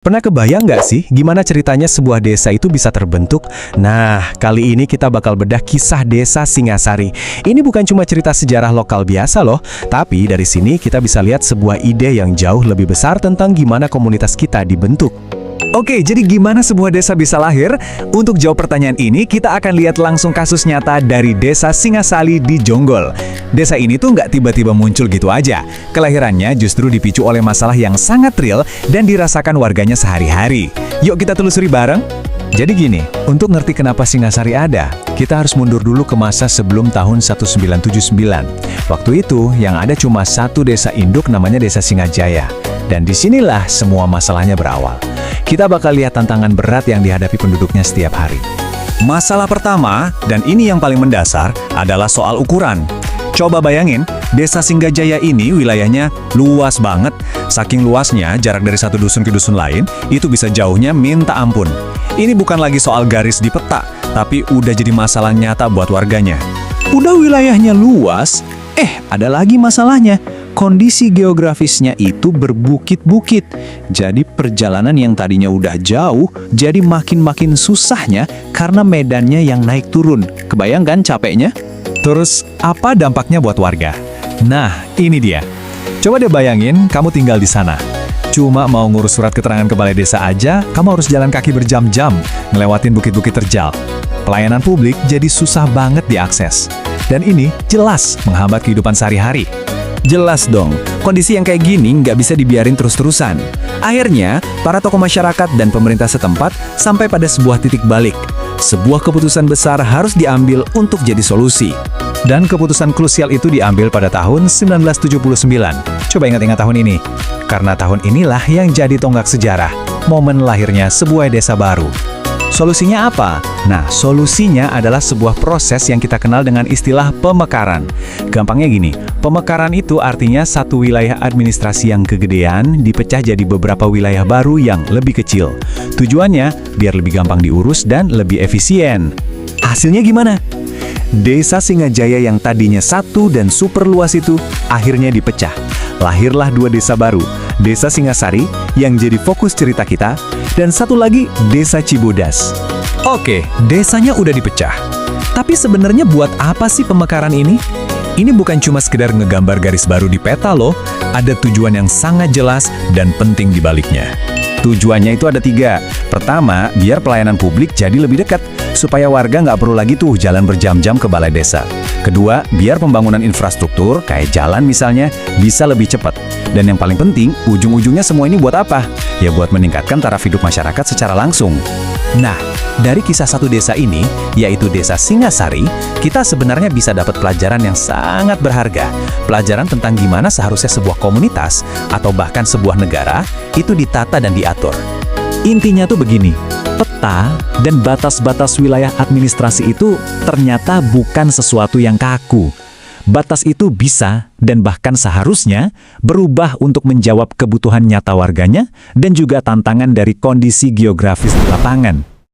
Pernah kebayang nggak sih gimana ceritanya sebuah desa itu bisa terbentuk? Nah, kali ini kita bakal bedah kisah desa Singasari. Ini bukan cuma cerita sejarah lokal biasa loh, tapi dari sini kita bisa lihat sebuah ide yang jauh lebih besar tentang gimana komunitas kita dibentuk. Oke, jadi gimana sebuah desa bisa lahir? Untuk jawab pertanyaan ini, kita akan lihat langsung kasus nyata dari desa Singasari di Jonggol. Desa ini tuh nggak tiba-tiba muncul gitu aja. Kelahirannya justru dipicu oleh masalah yang sangat real dan dirasakan warganya sehari-hari. Yuk kita telusuri bareng. Jadi gini, untuk ngerti kenapa Singasari ada, kita harus mundur dulu ke masa sebelum tahun 1979. Waktu itu, yang ada cuma satu desa induk namanya Desa Singajaya. Dan disinilah semua masalahnya berawal. Kita bakal lihat tantangan berat yang dihadapi penduduknya setiap hari. Masalah pertama, dan ini yang paling mendasar, adalah soal ukuran. Coba bayangin, Desa Singgajaya ini wilayahnya luas banget. Saking luasnya, jarak dari satu dusun ke dusun lain, itu bisa jauhnya minta ampun. Ini bukan lagi soal garis di peta, tapi udah jadi masalah nyata buat warganya. Udah wilayahnya luas, ada lagi masalahnya. Kondisi geografisnya itu berbukit-bukit. Jadi perjalanan yang tadinya udah jauh, jadi makin susahnya karena medannya yang naik turun. Kebayang kan capeknya? Terus, apa dampaknya buat warga? Nah, ini dia. Coba deh bayangin, kamu tinggal di sana. Cuma mau ngurus surat keterangan ke balai desa aja, kamu harus jalan kaki berjam-jam, ngelewatin bukit-bukit terjal. Pelayanan publik jadi susah banget diakses. Dan ini jelas menghambat kehidupan sehari-hari. Jelas dong, kondisi yang kayak gini nggak bisa dibiarin terus-terusan. Akhirnya, para tokoh masyarakat dan pemerintah setempat sampai pada sebuah titik balik. Sebuah keputusan besar harus diambil untuk jadi solusi. Dan keputusan krusial itu diambil pada tahun 1979. Coba ingat-ingat tahun ini. Karena tahun inilah yang jadi tonggak sejarah, momen lahirnya sebuah desa baru. Solusinya apa? Nah, solusinya adalah sebuah proses yang kita kenal dengan istilah pemekaran. Gampangnya gini, pemekaran itu artinya satu wilayah administrasi yang kegedean dipecah jadi beberapa wilayah baru yang lebih kecil. Tujuannya biar lebih gampang diurus dan lebih efisien. Hasilnya gimana? Desa Singajaya yang tadinya satu dan super luas itu akhirnya dipecah. Lahirlah dua desa baru, Desa Singasari yang jadi fokus cerita kita, dan satu lagi Desa Cibodas. Oke, desanya udah dipecah. Tapi sebenarnya buat apa sih pemekaran ini? Ini bukan cuma sekedar ngegambar garis baru di peta loh, ada tujuan yang sangat jelas dan penting di baliknya. Tujuannya itu ada 3. Pertama, biar pelayanan publik jadi lebih dekat, supaya warga nggak perlu lagi tuh jalan berjam-jam ke balai desa. Kedua, biar pembangunan infrastruktur, kayak jalan misalnya, bisa lebih cepat. Dan yang paling penting, ujung-ujungnya semua ini buat apa? Ya buat meningkatkan taraf hidup masyarakat secara langsung. Nah, dari kisah satu desa ini, yaitu Desa Singasari, kita sebenarnya bisa dapat pelajaran yang sangat berharga. Pelajaran tentang gimana seharusnya sebuah komunitas, atau bahkan sebuah negara, itu ditata dan diatur. Intinya tuh begini, peta dan batas-batas wilayah administrasi itu ternyata bukan sesuatu yang kaku. Batas itu bisa dan bahkan seharusnya berubah untuk menjawab kebutuhan nyata warganya dan juga tantangan dari kondisi geografis di lapangan.